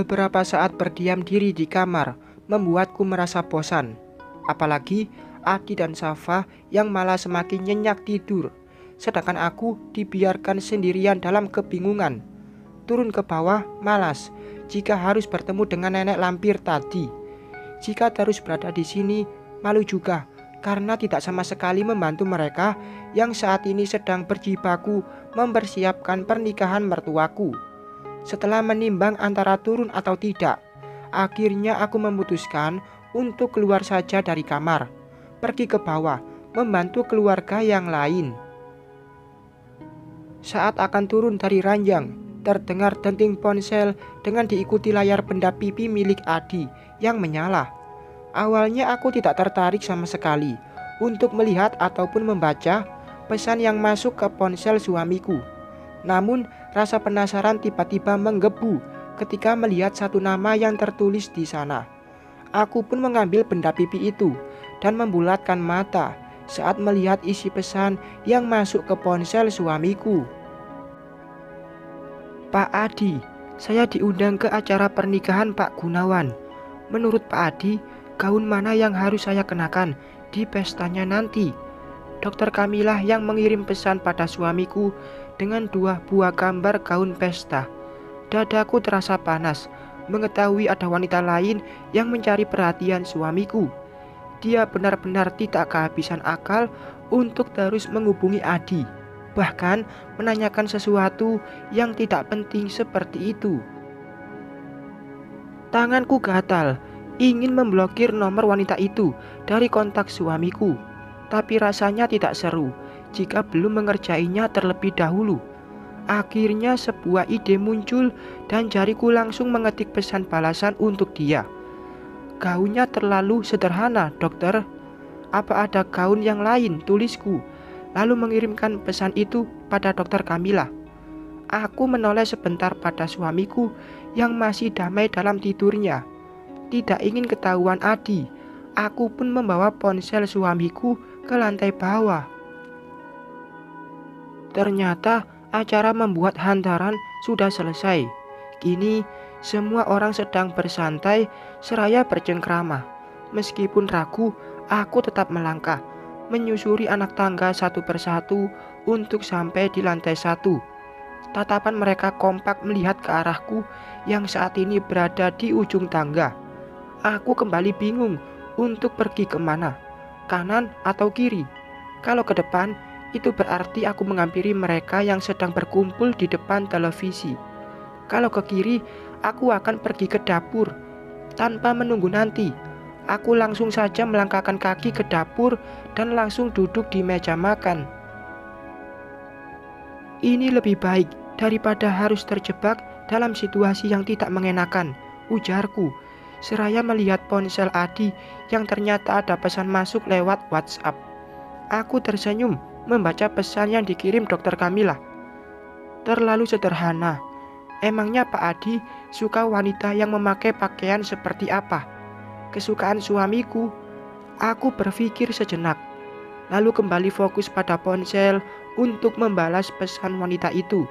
Beberapa saat berdiam diri di kamar membuatku merasa bosan. Apalagi Adi dan Safa yang malah semakin nyenyak tidur, sedangkan aku dibiarkan sendirian dalam kebingungan. Turun ke bawah malas jika harus bertemu dengan nenek lampir tadi. Jika terus berada di sini, malu juga karena tidak sama sekali membantu mereka yang saat ini sedang berjibaku mempersiapkan pernikahan mertuaku. Setelah menimbang antara turun atau tidak, akhirnya aku memutuskan untuk keluar saja dari kamar, pergi ke bawah, membantu keluarga yang lain. Saat akan turun dari ranjang, terdengar denting ponsel dengan diikuti layar benda pipi milik Adi yang menyala. Awalnya aku tidak tertarik sama sekali untuk melihat ataupun membaca pesan yang masuk ke ponsel suamiku. Namun rasa penasaran tiba-tiba menggebu ketika melihat satu nama yang tertulis di sana. Aku pun mengambil benda pipi itu dan membulatkan mata saat melihat isi pesan yang masuk ke ponsel suamiku. Pak Adi, saya diundang ke acara pernikahan Pak Gunawan. Menurut Pak Adi, gaun mana yang harus saya kenakan di pestanya nanti? Dokter Kamilah yang mengirim pesan pada suamiku dengan 2 buah gambar gaun pesta. Dadaku terasa panas mengetahui ada wanita lain yang mencari perhatian suamiku. Dia benar-benar tidak kehabisan akal untuk terus menghubungi Adi, bahkan menanyakan sesuatu yang tidak penting seperti itu. Tanganku gatal, ingin memblokir nomor wanita itu dari kontak suamiku, tapi rasanya tidak seru jika belum mengerjainya terlebih dahulu. Akhirnya sebuah ide muncul dan jariku langsung mengetik pesan balasan untuk dia. Gaunnya terlalu sederhana, dokter. Apa ada gaun yang lain, tulisku. Lalu mengirimkan pesan itu pada dokter Kamilah. Aku menoleh sebentar pada suamiku yang masih damai dalam tidurnya. Tidak ingin ketahuan Adi, aku pun membawa ponsel suamiku ke lantai bawah. Ternyata acara membuat hantaran sudah selesai. Kini semua orang sedang bersantai seraya bercengkrama. Meskipun ragu, aku tetap melangkah, menyusuri anak tangga satu persatu untuk sampai di lantai 1. Tatapan mereka kompak melihat ke arahku yang saat ini berada di ujung tangga. Aku kembali bingung untuk pergi kemana, kanan atau kiri. Kalau ke depan, itu berarti aku menghampiri mereka yang sedang berkumpul di depan televisi. Kalau ke kiri, aku akan pergi ke dapur. Tanpa menunggu nanti, aku langsung saja melangkahkan kaki ke dapur dan langsung duduk di meja makan. Ini lebih baik daripada harus terjebak dalam situasi yang tidak mengenakan, ujarku, seraya melihat ponsel Adi yang ternyata ada pesan masuk lewat WhatsApp. Aku tersenyum membaca pesan yang dikirim dokter Kamilah. Terlalu sederhana. Emangnya Pak Adi suka wanita yang memakai pakaian seperti apa? Kesukaan suamiku. Aku berpikir sejenak, lalu kembali fokus pada ponsel untuk membalas pesan wanita itu.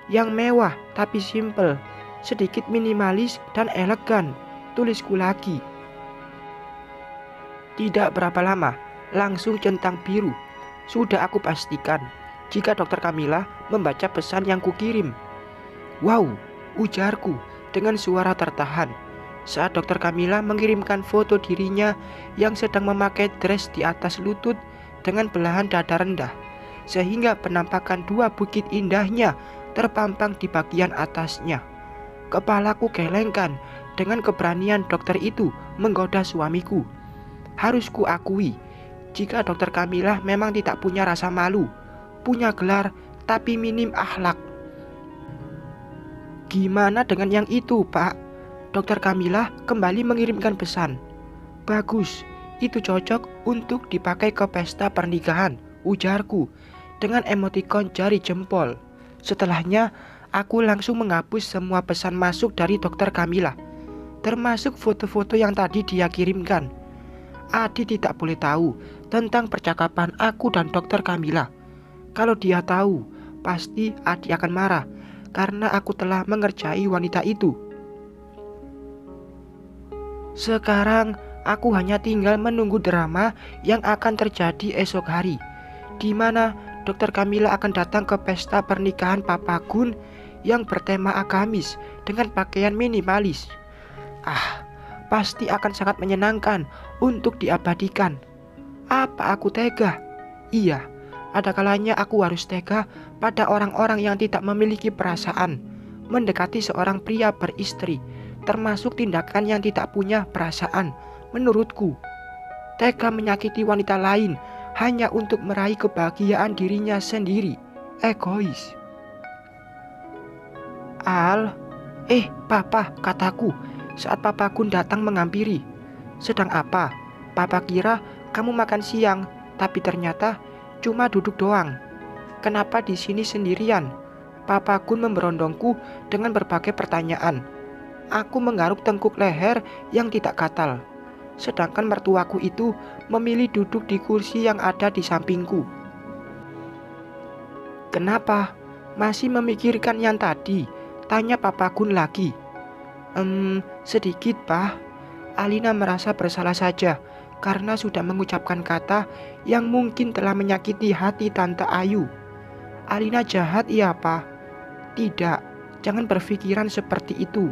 Yang mewah tapi simple, sedikit minimalis dan elegan, tulisku lagi. Tidak berapa lama, langsung centang biru. Sudah aku pastikan jika dokter Kamilah membaca pesan yang kukirim. Wow, ujarku dengan suara tertahan saat dokter Kamilah mengirimkan foto dirinya yang sedang memakai dress di atas lutut dengan belahan dada rendah, sehingga penampakan 2 bukit indahnya terpampang di bagian atasnya. Kepalaku gelengkan dengan keberanian dokter itu menggoda suamiku. Harus kuakui, jika dokter Kamilah memang tidak punya rasa malu, punya gelar tapi minim akhlak. Gimana dengan yang itu, Pak? Dokter Kamilah kembali mengirimkan pesan. Bagus, itu cocok untuk dipakai ke pesta pernikahan, ujarku dengan emotikon jari jempol. Setelahnya, aku langsung menghapus semua pesan masuk dari dokter Kamilah, termasuk foto-foto yang tadi dia kirimkan. Adi tidak boleh tahu tentang percakapan aku dan dokter Kamilah. Kalau dia tahu, pasti Adi akan marah karena aku telah mengerjai wanita itu. Sekarang aku hanya tinggal menunggu drama yang akan terjadi esok hari, di mana Dokter Kamila akan datang ke pesta pernikahan Papa Gun yang bertema agamis dengan pakaian minimalis. Pasti akan sangat menyenangkan untuk diabadikan. Apa aku tega? Iya, ada kalanya aku harus tega pada orang-orang yang tidak memiliki perasaan mendekati seorang pria beristri, termasuk tindakan yang tidak punya perasaan. Menurutku, tega menyakiti wanita lain hanya untuk meraih kebahagiaan dirinya sendiri. Egois. Papa, kataku saat Papa Gun datang menghampiri. Sedang apa? Papa kira kamu makan siang, tapi ternyata cuma duduk doang. Kenapa di sini sendirian? Papa Gun memberondongku dengan berbagai pertanyaan. Aku menggaruk tengkuk leher yang tidak gatal. Sedangkan mertuaku itu memilih duduk di kursi yang ada di sampingku. Kenapa? Masih memikirkan yang tadi? Tanya Papa Gun lagi. Sedikit, Pak. Alina merasa bersalah saja karena sudah mengucapkan kata yang mungkin telah menyakiti hati Tante Ayu. Alina jahat, iya, Pak? Tidak, jangan berpikiran seperti itu.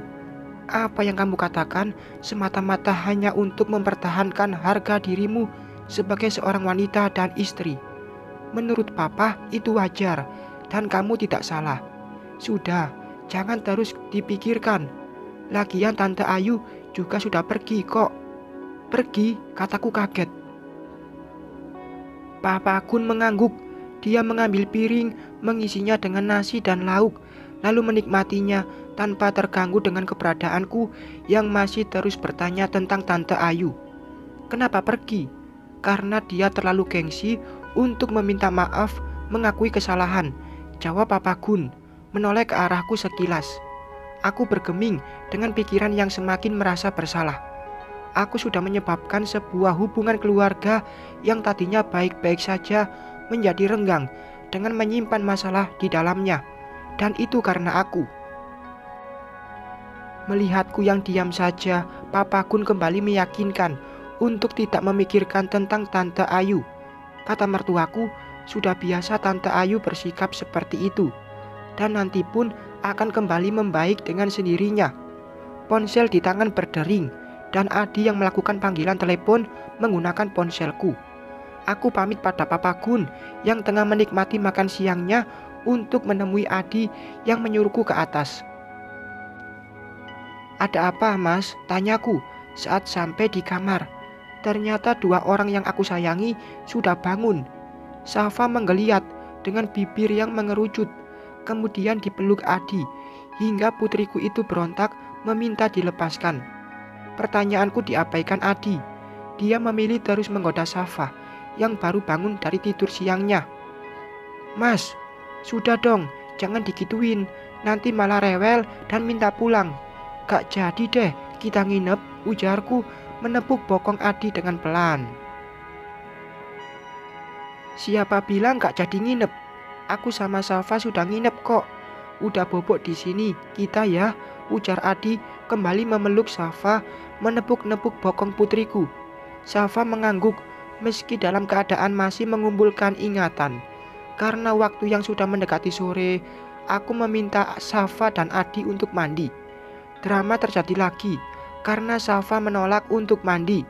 Apa yang kamu katakan semata-mata hanya untuk mempertahankan harga dirimu sebagai seorang wanita dan istri. Menurut Papa itu wajar dan kamu tidak salah. Sudah, jangan terus dipikirkan. Lagian Tante Ayu juga sudah pergi kok. Pergi, kataku kaget. Papa Gun mengangguk. Dia mengambil piring, mengisinya dengan nasi dan lauk, lalu menikmatinya tanpa terganggu dengan keberadaanku yang masih terus bertanya tentang Tante Ayu. Kenapa pergi? Karena dia terlalu gengsi untuk meminta maaf, mengakui kesalahan, jawab Papa Gun, menoleh ke arahku sekilas. Aku bergeming dengan pikiran yang semakin merasa bersalah. Aku sudah menyebabkan sebuah hubungan keluarga yang tadinya baik-baik saja menjadi renggang dengan menyimpan masalah di dalamnya. Dan itu karena aku. Melihatku yang diam saja, Papa Gun kembali meyakinkan untuk tidak memikirkan tentang Tante Ayu. Kata mertuaku, sudah biasa Tante Ayu bersikap seperti itu, dan nanti pun akan kembali membaik dengan sendirinya. Ponsel di tangan berdering, dan Adi yang melakukan panggilan telepon menggunakan ponselku. Aku pamit pada Papa Gun yang tengah menikmati makan siangnya untuk menemui Adi yang menyuruhku ke atas. Ada apa, Mas? Tanyaku saat sampai di kamar. Ternyata dua orang yang aku sayangi sudah bangun. Safa menggeliat dengan bibir yang mengerucut, kemudian dipeluk Adi hingga putriku itu berontak meminta dilepaskan. Pertanyaanku diabaikan Adi. Dia memilih terus menggoda Safa yang baru bangun dari tidur siangnya. Mas, sudah dong, jangan digituin, nanti malah rewel dan minta pulang. Gak jadi deh kita nginep, ujarku menepuk bokong Adi dengan pelan. Siapa bilang gak jadi nginep? Aku sama Safa sudah nginep kok. Udah bobok di sini kita ya, ujar Adi kembali memeluk Safa, menepuk-nepuk bokong putriku. Safa mengangguk meski dalam keadaan masih mengumpulkan ingatan. Karena waktu yang sudah mendekati sore, aku meminta Safa dan Adi untuk mandi. Drama terjadi lagi karena Safa menolak untuk mandi.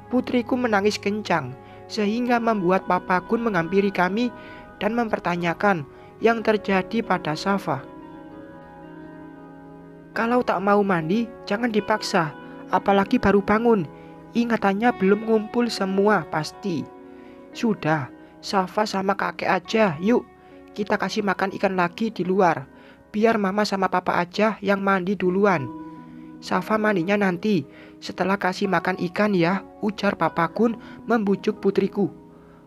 Putriku menangis kencang sehingga membuat Papa Gun menghampiri kami dan mempertanyakan yang terjadi pada Safa. Kalau tak mau mandi, jangan dipaksa, apalagi baru bangun. Ingatannya belum ngumpul semua pasti. Sudah, Safa sama kakek aja, yuk. Kita kasih makan ikan lagi di luar. Biar mama sama papa aja yang mandi duluan. Safa mandinya nanti, setelah kasih makan ikan ya, ujar Papa Gun membujuk putriku.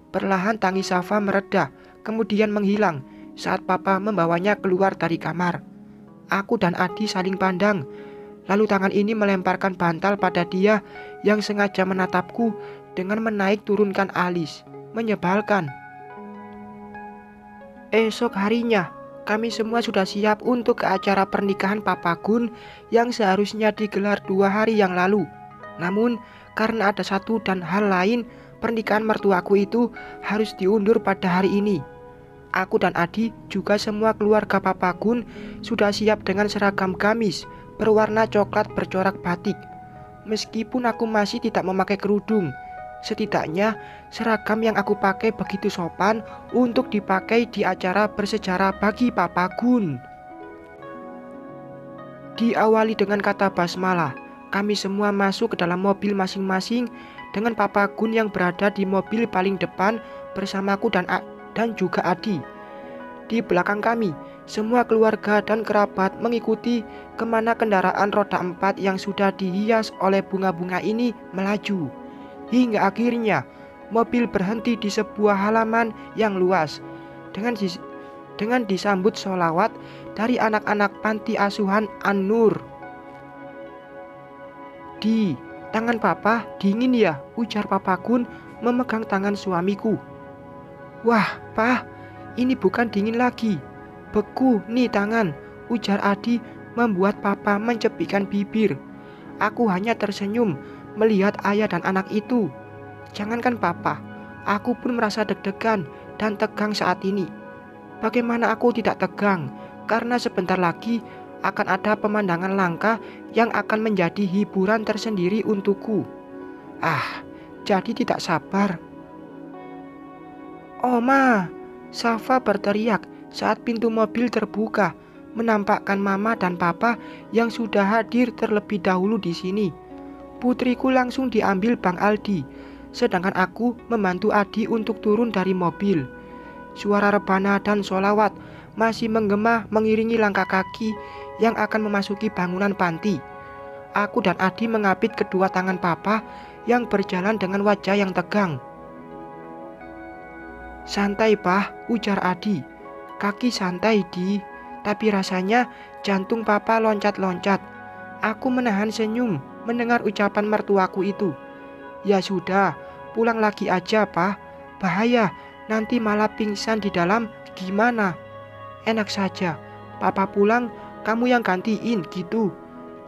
Perlahan tangis Safa mereda, kemudian menghilang saat papa membawanya keluar dari kamar. Aku dan Adi saling pandang, lalu tangan ini melemparkan bantal pada dia yang sengaja menatapku dengan menaik turunkan alis. Menyebalkan. Esok harinya, kami semua sudah siap untuk ke acara pernikahan Papa Gun yang seharusnya digelar 2 hari yang lalu. Namun karena ada satu dan hal lain, pernikahan mertuaku itu harus diundur pada hari ini. Aku dan Adi juga semua keluarga Papa Gun sudah siap dengan seragam gamis berwarna coklat bercorak batik. Meskipun aku masih tidak memakai kerudung, setidaknya seragam yang aku pakai begitu sopan untuk dipakai di acara bersejarah bagi Papa Gun. Diawali dengan kata basmalah, kami semua masuk ke dalam mobil masing-masing dengan Papa Gun yang berada di mobil paling depan bersamaku dan juga Adi. Di belakang kami, semua keluarga dan kerabat mengikuti kemana kendaraan roda 4 yang sudah dihias oleh bunga-bunga ini melaju. Hingga akhirnya mobil berhenti di sebuah halaman yang luas dengan disambut sholawat dari anak-anak panti asuhan An-Nur. Di tangan papa dingin ya, ujar Papa Gun memegang tangan suamiku. Wah, Pak, ini bukan dingin lagi, beku nih tangan, ujar Adi membuat papa mencepikan bibir. Aku hanya tersenyum melihat ayah dan anak itu. Jangankan papa, aku pun merasa deg-degan dan tegang saat ini. Bagaimana aku tidak tegang? Karena sebentar lagi akan ada pemandangan langka yang akan menjadi hiburan tersendiri untukku. Jadi tidak sabar. Oma, Safa berteriak saat pintu mobil terbuka, menampakkan mama dan papa yang sudah hadir terlebih dahulu di sini. Putriku langsung diambil Bang Aldi, sedangkan aku membantu Adi untuk turun dari mobil. Suara rebana dan sholawat masih menggema mengiringi langkah kaki yang akan memasuki bangunan panti. Aku dan Adi mengapit kedua tangan papa yang berjalan dengan wajah yang tegang. Santai, Pak, ujar Adi. Kaki santai, Di. Tapi rasanya jantung papa loncat-loncat. Aku menahan senyum mendengar ucapan mertuaku itu. Ya sudah, pulang lagi aja, Pak. Bahaya, nanti malah pingsan di dalam, gimana? Enak saja, papa pulang, kamu yang gantiin gitu.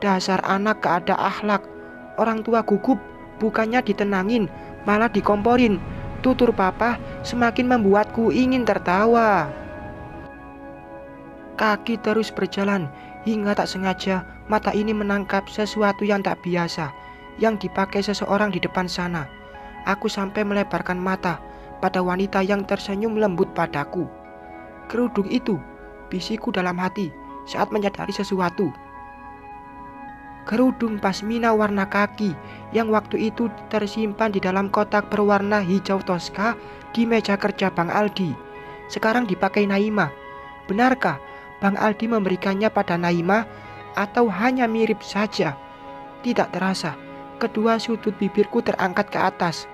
Dasar anak gak ada akhlak. Orang tua gugup, bukannya ditenangin, malah dikomporin. Tutur papa semakin membuatku ingin tertawa. Kaki terus berjalan hingga tak sengaja mata ini menangkap sesuatu yang tak biasa yang dipakai seseorang di depan sana. Aku sampai melebarkan mata pada wanita yang tersenyum lembut padaku. Kerudung itu, bisikku dalam hati saat menyadari sesuatu. Kerudung pasmina warna kaki yang waktu itu tersimpan di dalam kotak berwarna hijau toska di meja kerja Bang Aldi, sekarang dipakai Naima. Benarkah Bang Aldi memberikannya pada Naima atau hanya mirip saja? Tidak terasa, kedua sudut bibirku terangkat ke atas.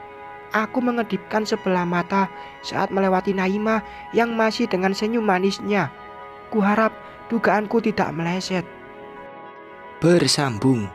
Aku mengedipkan sebelah mata saat melewati Naima yang masih dengan senyum manisnya. Kuharap dugaanku tidak meleset. Bersambung.